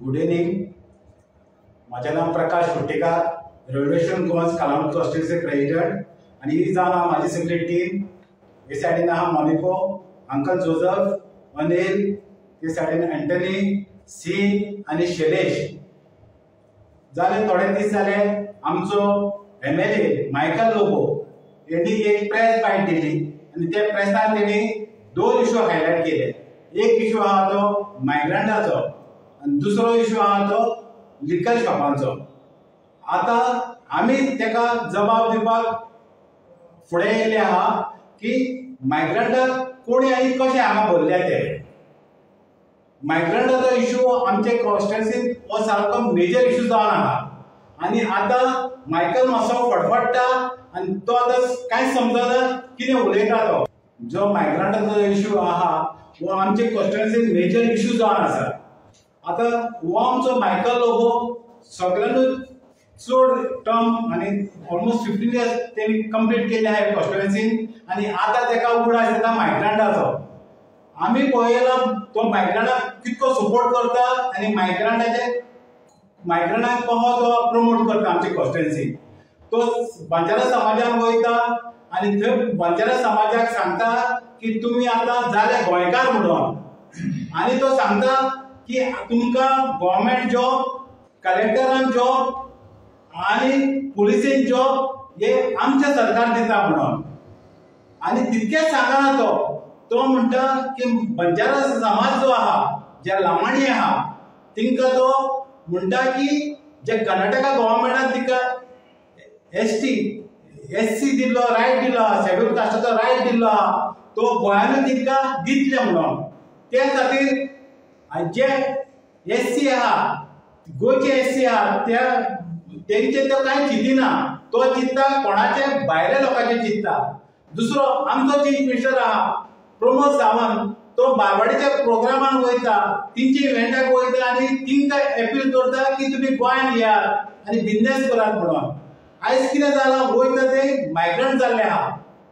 Good evening. माझे नाव Prakash Kuttekar, revolution Goans कालावड कॉन्स्टिट्युएंसी प्रेसिडेंट. आणि ही जावन हांव म्हाजी सगळी टीम. हे सायडीन आहा मॉनिको, अंकल जोझफ, अनिल, हे सायडीन एंटनी, सी आणि शैलेश. जाले थोडे दीस जाले आमचो MLA मायकल लोबो यांनी एक प्रेस बायट दिली आणि त्या प्रेसात त्यांनी दोन इश्यू हायलाइट केले. एक इश्यू आहा तो मायग्रंटाचो आणि दुसरो इश्यू आहा तो लिकर शॉपांचो. आता आम्ही तेका जबाब दिवपाक फुडें येयले आहा की मायग्रंटाक कोणी आनी कशें हांगा भरले ते. मायग्रंटाचो इश्यू आमचे कॉन्स्टिट्युएंसीन हो सारको मेजर इश्यू जावन आहा. आणि आता मायकल मातसो फडफडटा आणि तो आता कांयच समजना कितें उलयता तो. जो मायग्रंटाचो इश्यू आहा हो आमचे कॉन्स्टिट्युएंसीन मेजर इश्यू जावन आसा. आता हो आमचो मायकल लोबो सगळ्यांनूच चड टर्म आणि ऑलमोस्ट 15 इयर्स तेणी कंप्लीट केले आहे कॉन्स्टिट्युएंसीन. आणि आता तेका उगडास येता मायग्रंटाचो. आम्ही पळयला तो मायग्रंटाक कितको सपोर्ट करता आणि मायग्रंटाक कसो तो प्रमोट करता आमची कॉन्स्टिट्युएंसी. तो बंजारा समाजान वयता आणि थंय बंजारा समाजाक सांगता की तुम्ही आता जाले गोंयकार म्हणून. आणि तो सांगता की तुमकां गव्हर्नमेंट जॉब, कलेक्टरान जॉब आणि पुलिसेन जॉब हे आमचे सरकार दिता म्हणून. आणि तितकेच सांगना तो म्हणटा की बंजारा समाज जो आहा, जे लामाणी आहा, तिंका तो म्हणटा की जे कर्नाटका गव्हर्नमेंटान तिका SC दिल्लो, रायट दिलो, शेड्यूल कास्टाचो रायट दिल्लो आहा, तो गोंयान तिका दितले म्हणून. त्या खातीर जे SC आहा, गोंयचे SC आहा, तेंचे तो कांय चिंतिना. तो चिंतता कोणाचे भायल्या लोकांचे चिंतता. दुसरो आमचो चीफ मिनिस्टर आहा प्रमोद सावंत, तो बालवाडीच्या प्रोग्रामान वयता, तिंचे इव्हेंटाक वयता आणि तिंका अपील करता की तुम्ही गोंयान येयात आणि बिझनेस करात म्हणून. आयज कितें जालां, वयता ते मायग्रंट जाल्ले आहा.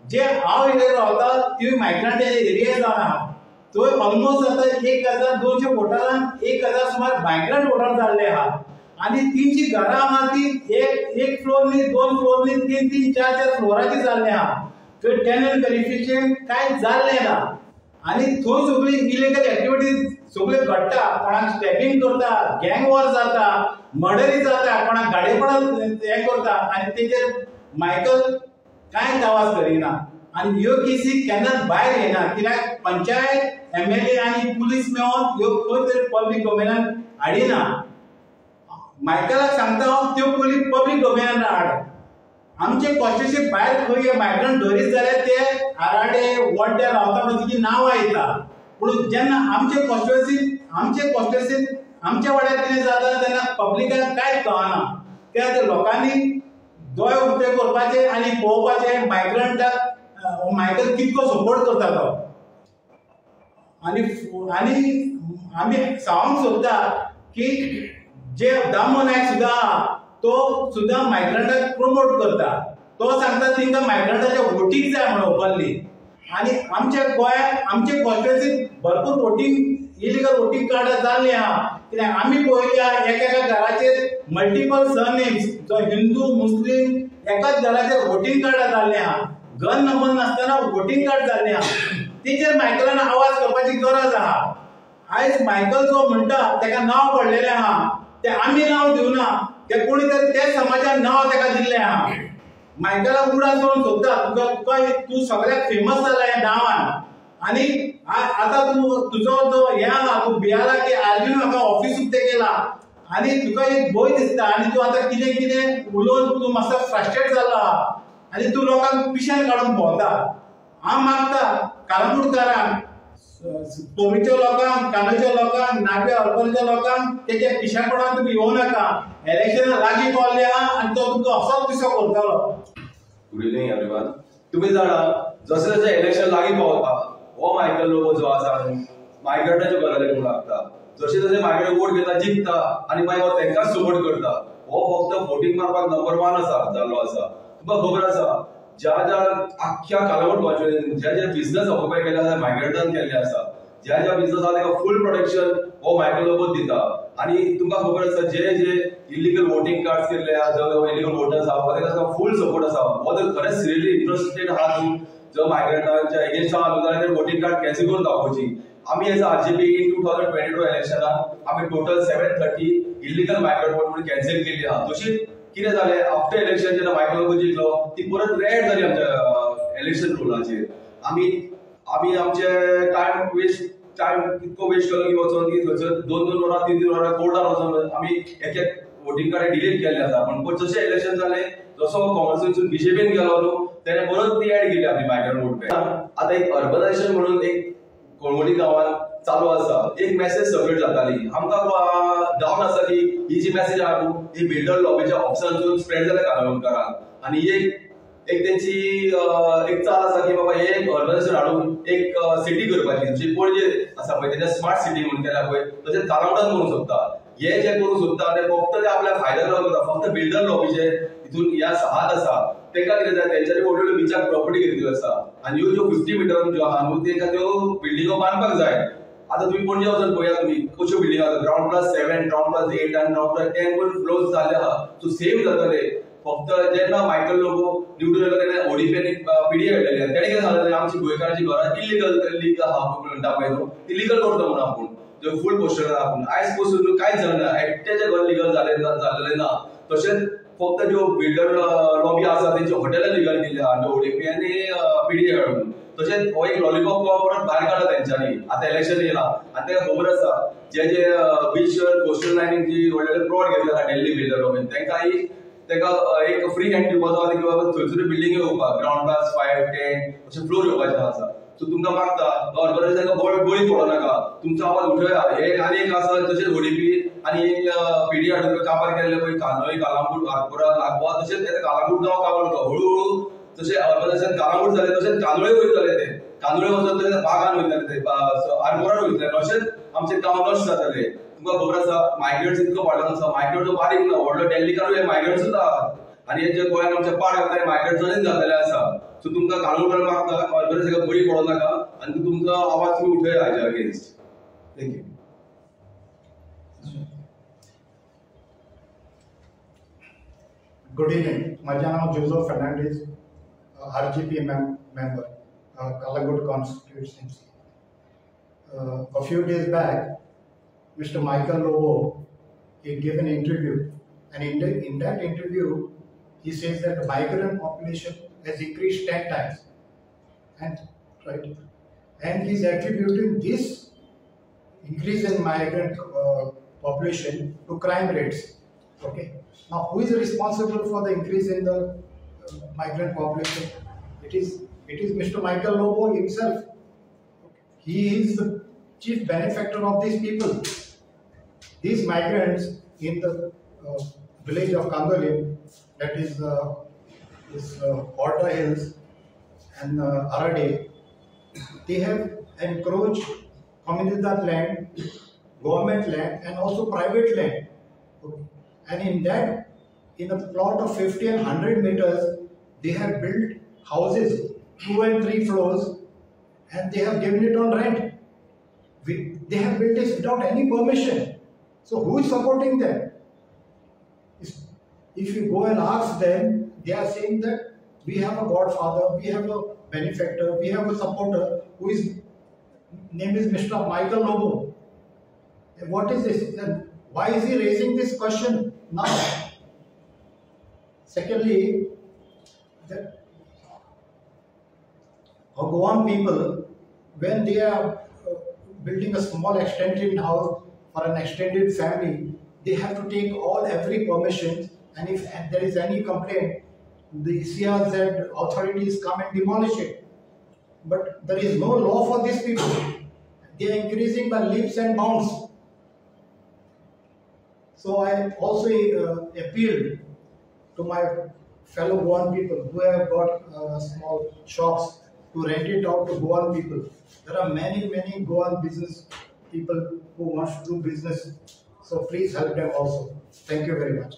जे हांव एरिया रावता ती मायग्रंट एरिया जावन आहा. थंय ऑलमोस्ट आता 1200 वोटरांक 1000 सुमार मायग्रंट वोटर जाल्ले आहा. आणि तिंची घरां आहा ती एक फ्लोर न्ही, 2 फ्लोर न्ही, 3 4 फ्लोराची जाल्ले आहा. थंय टेनंट व्हेरिफिकेशन कांय जाल्लें ना. आणि थंय सगळी इलिगल एक्टिविटीज सगळे घडटा. कोणाक स्टॅपिंग करता, गँग वॉर जाता, मर्डरी जाता, कोणाक गाडेपणान हे करता आणि तेचेर मायकल कांय आवाज करिना. आणि ह्यो केसी केन्नाच भायर येना. कित्याक पंचायत, MLA आणि पुलीस मेळोन ह्यो खंय तरी पब्लीक डोमेनान हाडिना. मायकलाक सांगता हांव त्यो पयलीं पब्लीक डोमेनान हाड. आमचे कॉन्स्टिट्युएंसी भायर खंय मायग्रंट धरीत जाल्यार ते आराडे वड्ड्या रावता म्हणून तिची नांवां येता. पूण जेन्ना आमचे कॉन्स्टिट्युएंसीन आमच्या वाड्यार कितें जाता तेन्ना पब्लिकाक कांयच कळना. त्या खातीर लोकांनी दोळे उक्ते करपाचे आणि पळोवपाचे मायग्रंटाक मायकल कितको सपोर्ट करता तो. आणि आमी सांगूंक सोदता की जे दामो नायक सुद्दां आहा तो सुद्दां मायग्रंटाक प्रमोट करता. तो सांगता तिंका मायग्रंटाचे वोटींग जाय म्हणून ओपनली. आणि आमच्या गोंयांत आमचे कॉन्स्टिट्युएंसीन भरपूर वोटींग इलिगल वोटींग कार्डां जाल्लीं आहा. कित्याक आमी पळयल्या एका घराचेर मल्टिपल सरनेम्स, जो हिंदू मुस्लीम एकाच घराचेर वोटींग कार्डां जाल्लीं आहा. गन नंबर नासतना वोटींग कार्ड जाल्लें आहा. तेचेर मायकलान आवाज करपाची गरज आहा. आयज मायकल जो म्हणटा तेका नांव पडलेलें आहा, ते आमी नांव दिवना, ते कोणी तरी त्या समाजान नांव तेका दिल्लें आहा. मायकलाक उडास करून सोदता तुका तूं सगळ्याक फेमस जाला ह्या नांवान. आणि आता तुजो जो हे आहा, तूं भियाला की आर्मीन म्हाका ऑफिस उक्तें केला आणि तुका एक भंय दिसता. आणि तूं आतां कितें उलोवन तूं मातसो फ्रस्ट्रेट जालो आहा आणि तूं लोकांक पिशान काडून भोंवता. हांव मागता काळंगूटकारांक, पोरीच्या लोकांक, कांदोच्या लोकांक, नागे हरपलच्या लोकांक तेच्या पिशापणान तुमी येवं नाका. इलेक्शनां लागीं पावल्ले आहा आणि तो तुमकां असोच पिसो करतलो. Good evening everyone. तुम्ही जाणा जशें जशें इलेक्शन लागीं पावता हो मायकल लोबो जो आसा मायग्रंटाच्या गजाली करूंक लागता. जशें जशें मायग्रंट वोट घेता जिखता आणि मागीर हो तेंकांच सपोर्ट करता. हो फक्त वोटींग मारपाक नंबर 1 आसा जाल्लो आसा. तुमकां खबर आसा ज्या आख्ख्या कालावड कॉन्स्टिट्युएंसीन जे बिझनेस ऑक्युपाय केले आसा मायग्रंटान केल्ले आसा, ज्या बिझनेसाक फुल प्रोटेक्शन हो मायकल लोबोच दिता. आणि तुमकां खबर आसा जे जे इलिगल वोटिंग कार्ड्स केल्ले जो इलिगल वोटर्स आहा ताका फुल सपोर्ट आसा. हो जर खरेंच सिरियसली इंटरेस्टेड आहा न्हू जो मायग्रंटांच्या एगेन्स्ट आहा जाल्यार ते वोटिंग कार्ड कॅन्सल करून दाखोवची. आमी एज आरजेपी इन 2022 इलेक्शनाक आमी टोटल 730 इलिगल मायग्रंट वोट म्हणून कॅन्सल केल्ली आहा. तशीच कितें जालें आफ्टर इलेक्शन जेन्ना मायकल लोबो जिखलो ती परत रेड जाली आमच्या इलेक्शन रुलाचेर. आमी आमचे टायम कितको वेस्ट केलो की वचोन की थंयसर 2-2 वरां 3-3 वरां कोर्टार वचोन आमी एक एक वोटिंग कार्ड डिलीट केल्ले आसा. पण जशें इलेक्शन जालें जसो काँग्रेसीन बीजेपीन गेलो न्हू तेणे परत ती ऍड केली आमी मायग्रंट वोट बँक. आतां एक अर्बनायझेशन म्हणून एक कळंगुटी गांवांत चालू आसा. एक मेसेज सर्क्युलेट जाताली आमकां डाउट आसा की ही जी मेसेज आहा न्हू ही बिल्डर लॉबीच्या ऑफिसांतून स्प्रेड जाल्या काणकोणकारांक. आणि एक त्यांची एक चाल आसा की बाबा हे अर्बनायझेशन हाडून एक सिटी करपाची जशी पणजे आसा पळय तेच्या स्मार्ट सिटी म्हणून केल्या पळय तशेंच कालावडान करूंक सोदता. हे जे करूंक सोदता ते फक्त ते आपल्या फायद्याक लागून करता. फक्त बिल्डर लॉबीचे हितून ह्या हात आसा तेका कितें जाय तेंच्यांनी व्हडल्यो बिचाक प्रॉपर्टी घेतल्यो आसा आनी ह्यो ज्यो 50 मिटरान ज्यो आहा न्हू तेका त्यो बिल्डिंगो बांदपाक जाय. आतां तुम्ही पणजे वचून पळया तुम्ही कश्यो बिल्डिंग आसा ग्राउंड प्लस 7 ग्राउंड प्लस 8 आनी ग्राउंड प्लस 10 करून फ्लोर्स जाल्ले आहा. सो सेम जातले. फक्त जेन्ना मायकल लोबो निवडून येयलो तेन्ना ओडीपीन एक पिडी हाडलेली तेणे कितें सांगलें आमची गोंयकारांची घरां इलिगल आहा म्हणटा पळय न्हू ती लिगल करता म्हणून आपूण जो फूल पोस्टर आपूण आयज पसून कांयच जालेना एकट्याचें घर लिगल जाल्लें ना. तशेंच फक्त ज्यो बिल्डर लॉबी आसा तेंची हॉटेलां लिगल केल्ली आहा ओडीपी आनी पिडी हाडून. तशेंच हो एक लॉलीपॉप परत भायर काडला तेंच्यांनी. आतां इलेक्शन येयला आनी तेका खबर आसा जे जे बीच कोस्टल लायनीक जी व्हडले प्लॉट घेतले आहा डेल्ली बिल्डर लॉबीन तेका एक फ्री हँड दिवपाचो आसा की बाबा थंयसर बिल्डिंग येवपाक ग्राउंड प्लस 5 10 अशे फ्लोर येवपाचे आसा. सो तुमकां मागता ऑर्गनायझेशनाक बळी पडो नाका तुमचो आवाज उठया. हे आनी एक आसा तशेंच ओडीपी आनी एक पिडी हाडून काबार केल्ले पळय कांदोळी कालांगूट आरपोरा लागवा तशेंच कालांगूट गांव काबार जाता हळूहळू जशें ऑर्गनायझेशन कालांगूट जालें तशेंच कांदोळे वयतले ते कांदोळे वचून ते बागान वयतले ते आरपोरान वयतले अशेंच आमचे गांव नश्ट जातले. तुमकां खबर आसा मायग्रेट्स इतको वाडलो आसा मायग्रेट बारीक ना व्हडलो दिल्लीकारूय मायग्रेट सुद्दां आहात आनी हे जे गोंयान आमचे पाड घातले मायग्रेट जरीन जातले आसा. सो तुमकां काणकोणकार मागता ऑर्गनायझेशनाक बळी पडो नाका आनी तुमचो आवाज तुमी उठया हाच्या अगेन्स्ट. थँक्यू. Good evening. माझे नाव Joseph Fernandes, RGP member, Kalangut constituency. A few days back, Mr. Michael Lobo, he gave an interview, and in that interview, he says that the migrant population has increased 10 times, and he's attributing this increase in migrant population to crime rates. Okay. Now, who is responsible for the increase in the migrant population? It is Mr. Michael Lobo himself. He is the chief benefactor of these people. These migrants in the village of Kandolim, that is Horta Hills and Arade, they have encroached communal land, government land, and also private land. Okay. And in a plot of 50 and 100 meters, they have built houses, 2 and 3 floors, and they have given it on rent. They have built this without any permission. So who is supporting them? If you go and ask them, they are saying that we have a godfather, we have a benefactor, we have a supporter who is name is Mr. Michael Lobo. And what is this? And why is he raising this question now? Secondly, the Goan people, when they are building a small extended house for an extended family, they have to take every permission, and if there is any complaint, the CRZ authorities come and demolish it. But there is no law for these people. They are increasing by leaps and bounds. So I also appealed to my fellow Goan people who have got small shops to rent it out to Goan people. There are many Goan business people who want to do business. So please help them also. Thank you very much.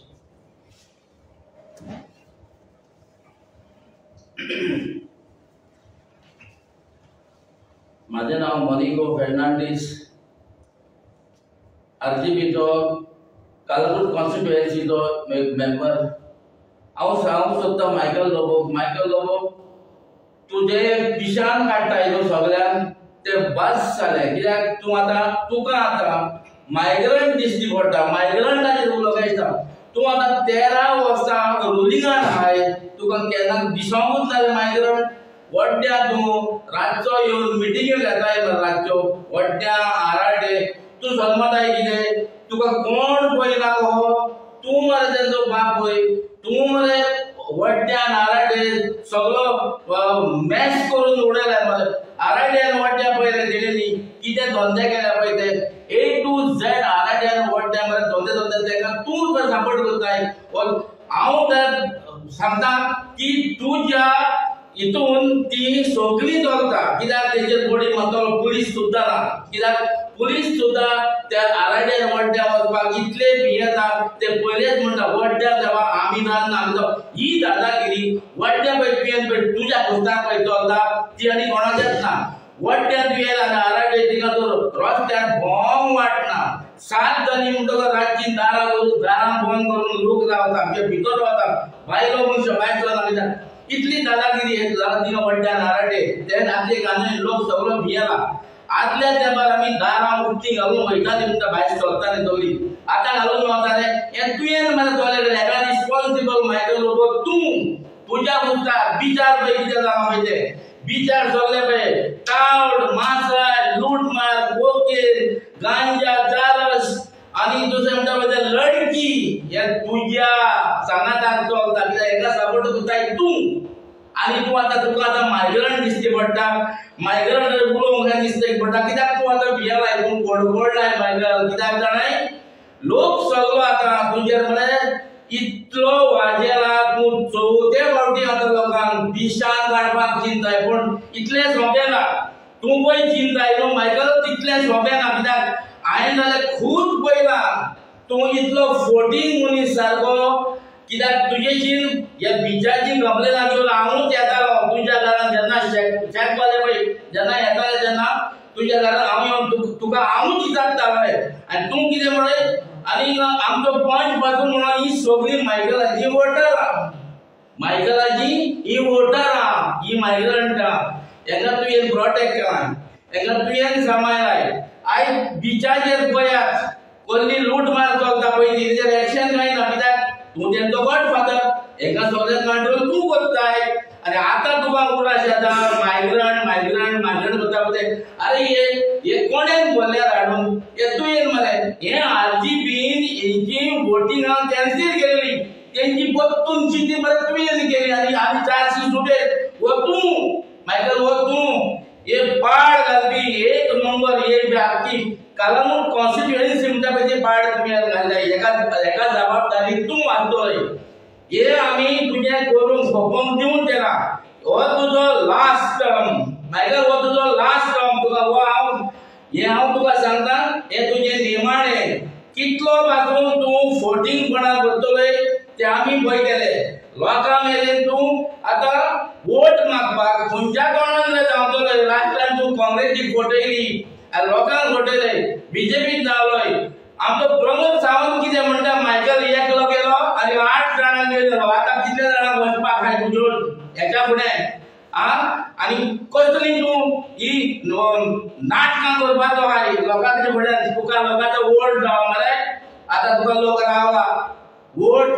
माझे नाव मनिको Fernandes. आरजीबीचो कालगूट कॉन्स्टिट्युएन्सीचो member हांव सांगूंक सोदता Michael Lobo तुजे पिशान काडटा ह्यो सगळ्यान ते बस जालें कित्याक तुका आतां मायग्रंट दिश्टी पडटा मायग्रंटाचेर उलोवंक येता तूं आतां 13 वर्सां रुलिंगान आहाय तुका केन्ना दिसोंकूच ना मायग्रंट व्हडट्या तूं रातचो येवन मिटिंग्यो घेताय रातच्यो व्हडट्या आराडे तूं जल्मताय कितें तुका कोण पळयना गो तूं मरे तेंचो बाप पळय तूं मरे व्हडट्या आराडे सगळो मॅश करून उडयला मरे आराड्यान व्हडट्या पळय तेणी कितें धंदे केल्या पळय ते A to Z आराड्यान व्हडट्या मरे धंदे तेका तूं सपोर्ट करताय हांव तर सांगता की तुज्या हितून ती सगळी चलता कित्याक तेजेर बडी मसालो पुलीस सुद्दां ना कित्याक पुलीस सुद्दां त्या आराड्यान व्हडट्या वचपाक इतले भियेता ते पयलेच म्हणटा व्हडट्या देवा आमी ना ही दादागिरी व्हडट्या पळय तुवें पळय तुज्या पुस्ताक पळय चलता ती आनी कोणाचेच ना व्हडट्या तुवें आनी आराडे तिका तर रस्त्यार भोंग वाटना 7 जाली म्हणटकच रातची दारां बंद करून लोक रावता भितर वता भायलो मनशां भायर चलना इतली दादागिरी हे तिका व्हडट्या आराडे ते आपले गाणे लोक सगळो भियेला आदल्या तेंपार आमी दारां उठ्ठी घालून वयताली म्हणटा भायर सरताली सगळी आतां घालून वताले हे तुवें मरे चलयले हेका रिस्पॉन्सिबल मायकल लोबो तुज्या पुस्ताक बिचार पळय कितें जालां पळय ते बिचार सगळे पळय टावड मासाय लूटमार कोकेन गांजा चारस आनी दुसरें म्हणटा पळय ते लडकी हे तुज्या सांगाताक चलता कित्याक हेका सपोर्ट करताय तूं आनी तूं तुका आतां मायग्रंट दिश्टी पडटा मायग्रंट उलोवंक दिश्टी पडटा कित्याक तूं आतां भियेला हितून कोडलाय मायग्रंट कित्याक जाणाय लोक सगळो आतां तुजेर मरे इतलो वाजेला तूं 4थ्या फावटी आतां लोकांक पिशान काडपाक चिंताय पूण इतलें सोंपें ना तूं पळय चिंताय न्हू मायकल तितलें सोंपें ना कित्याक हांवें जाल्यार खूब पळयलां तूं इतलो 14 मनीस सारको कित्याक तुजेशीन ह्या बिचाची कंप्लेन घेवन हांवूच येतालो तुज्या घरान जेन्ना शेक वाले पळय जेन्ना येताले तेन्ना तुज्या घरान हांव येवन तुका हांवूच विचारतालोय आनी तूं कितें म्हणलें आनी आमचो पंच पासून म्हणून ही सगळी मायकलाची वोटरां ही वोटरां ही मायग्रंटां हेका तुवें प्रोटेक्ट केला हेका तुवें सांबाळलाय आयज बिचाचेर पळयात कसली लूट मार चलता पयलीं तेजेर एक्शन जायना कित्याक तूं तेंचो गॉडफादर हेका सगळें कंट्रोल तूं करताय आनी आतां तुका उराश येता मायग्रंट करता पळय अरे हे कोणेन बोल्ल्यार हाडून हे तुवें मरे हे आरजीबीन हेंची वोटिंग कॅन्सील केली तेंची परतून चिटी मरे तुवें केली आनी आमी 400 सुटे तूं मायकल तूं हे पाड घालपी एक नंबर एक आख्खी कालामूट कॉन्स्टिट्युएन्सी म्हणटा पळय ती पाड तुवें घाल्ल्या हेका जबाबदारी तूं आसतोय हे आमी तुजें करून सोपोवन दिवन केला हो तुजो लास्ट टर्म मायकल हो तुजो लास्ट टर्म तुका हांव तुका सांगता हे तुजें निमाणें कितलो पासून तूं फोटिंगपणा करतलोय ते आमी पळय केले लोकां मेरेन तूं आतां वोट मागपाक खंयच्या कारणान धांवतलोय लास्ट टायम तूं काँग्रेसीक फटयली आनी लोकांक फटयले बीजेपीक धांवलोय आमचो प्रमोद सावंत कितें म्हणटा मायकल एकलो गेलो आनी 8 जाणांक गेलो आतां कितले जाणांक वचपाक आहाय तुज्योन हेच्या फुडें आनी कसली तूं ही नाटकां करपाचो आहाय लोकांच्या फुड्यान तुका लोकांचो वोट जावं मरे आतां तुका लोक रावला वोट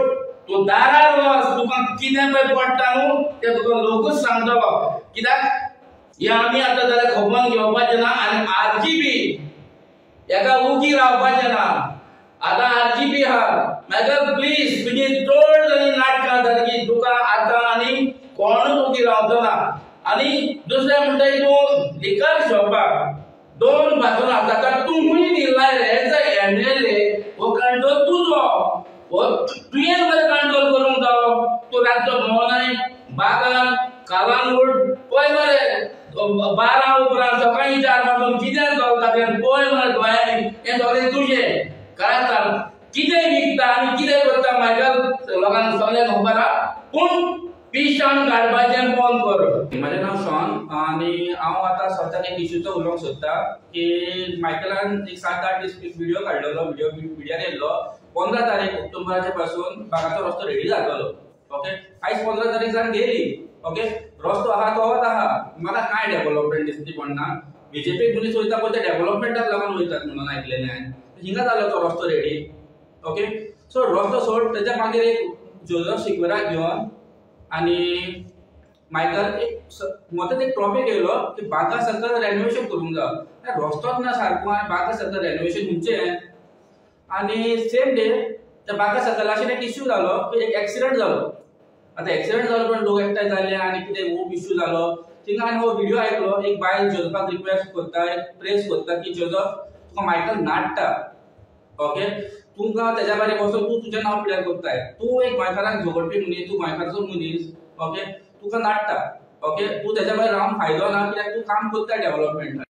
तूं दारार वच तुका कितें पळय पडटा न्हू तें तुका लोकूच सांगतलो कित्याक हे आमी आतां जाल्यार खपोवन घेवपाचें ना आनी आरजीबी हेका उगी रावपाचें ना आतां आरजीबी आहा मागीर प्लीज तुजी चड जाली नाटकां सारकी तुका आतां आनी कोणूच उगी रावचो ना आनी दुसरें म्हणटा तूं लिकर शॉपाक 2 पासून आतां तूंय दिलाय रे एज अ एमएलए हो कंट्रोल तुजो हो तुवें मरे कंट्रोल करूंक जावो तूं रातचो भोंवनाय बागान कालांगूट पळय मरे 12 उपरांत सकाळीं 4 पासून कितें चलता तें पळय मरे गोंयांनी हें सगळें तुजें कळटा कितें विकता आनी कितें करता मायकल लोकांक सगळें खबर आहा पूण पिशान काडपाचें बंद कर. म्हजें नांव शॉन आनी हांव आतां सद्याक एक इशूचो उलोवंक सोदता की मायकलान एक 7-8 दीस एक व्हिडिओ काडलेलो, मिडियार येयल्लो 15 तारीख ऑक्टोबराचे पासून बागाचो रस्तो रेडी जातलो. ओके, आयज 15 तारीख जावन गेली. ओके, रस्तो आहा तो आहा, म्हाका कांय डेव्हलपमेंट दिसती पडना. बीजेपी मनीस वयता पळय ते डेव्हलपमेंटाक लागून वयतात म्हणून आयकलेलें हांवें. हिंगा जालो तो रस्तो रेडी. ओके, सो रस्तो सोड, तेच्या मागीर एक जोझफ सिक्वेराक घेवन आनी मायकल एक मदत एक टॉपिक येयलो की बागा सर्कल रेनोवेशन करूंक जाय. रस्तोच ना सारको आनी बागा सर्कल रेनोवेशन खंयचें. आनी सेम डे त्या बागा सर्कलाचेर एक इश्यू जालो की एक एक्सिडेंट जालो. आतां एक्सिडेंट जालो पण लोक एकठांय जाले आनी कितें खूब इश्यू जालो. थिंगा हांवें हो व्हिडिओ आयकलो, एक बायल जोझफाक रिक्वेस्ट करता, प्रेस करता की जोझफ तुका मायकल नाडटा. ओके, तुमकां तेज्या भायर वचून तूं तुजें नांव पिड्यार करताय. तूं एक गोंयकारांक झगडपी मनीस, तूं गोंयकारचो मनीस. ओके, तुका नाडटा. ओके, तूं तेज्या भायर रावन फायदो ना, कित्याक तूं काम करता डेव्हलपमेंटाक.